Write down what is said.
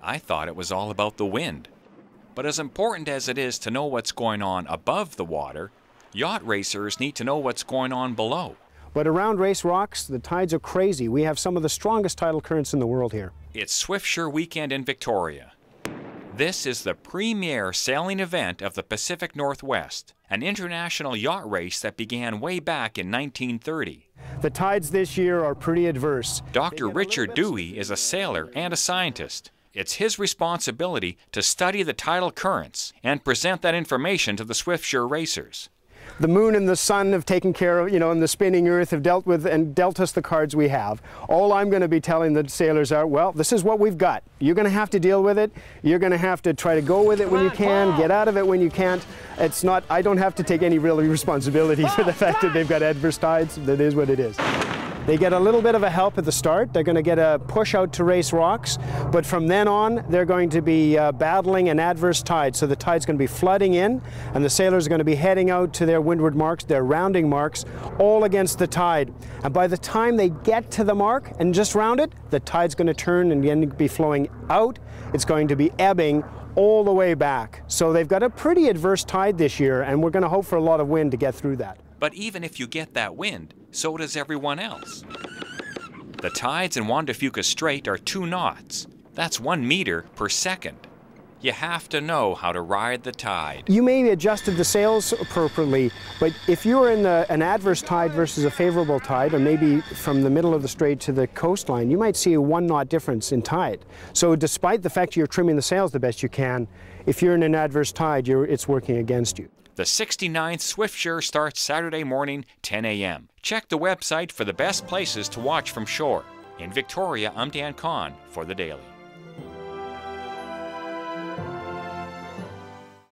I thought it was all about the wind. But as important as it is to know what's going on above the water, yacht racers need to know what's going on below. But around Race Rocks, the tides are crazy. We have some of the strongest tidal currents in the world here. It's Swiftsure Weekend in Victoria. This is the premier sailing event of the Pacific Northwest, an international yacht race that began way back in 1930. The tides this year are pretty adverse. Dr. Richard Dewey is a sailor and a scientist. It's his responsibility to study the tidal currents and present that information to the Swiftsure racers. The moon and the sun have taken care of, and the spinning earth have dealt us the cards we have. All I'm going to be telling the sailors are, well, this is what we've got. You're going to have to deal with it. You're going to have to try to go with it when you can, get out of it when you can't. It's not, I don't have to take any real responsibility for the fact that they've got adverse tides. That is what it is. They get a little bit of a help at the start. They're going to get a push out to Race Rocks, but from then on, they're going to be battling an adverse tide. So the tide's going to be flooding in, and the sailors are going to be heading out to their windward marks, their rounding marks, all against the tide. And by the time they get to the mark and just round it, the tide's going to turn and again be flowing out. It's going to be ebbing all the way back. So they've got a pretty adverse tide this year, and we're going to hope for a lot of wind to get through that. But even if you get that wind, so does everyone else. The tides in Juan de Fuca Strait are 2 knots. That's 1 meter per second. You have to know how to ride the tide. You may have adjusted the sails appropriately, but if you're in an adverse tide versus a favorable tide, or maybe from the middle of the strait to the coastline, you might see a 1 knot difference in tide. So despite the fact you're trimming the sails the best you can, if you're in an adverse tide, it's working against you. The 69th Swiftsure starts Saturday morning, 10 a.m. Check the website for the best places to watch from shore. In Victoria, I'm Dan Kahan for The Daily.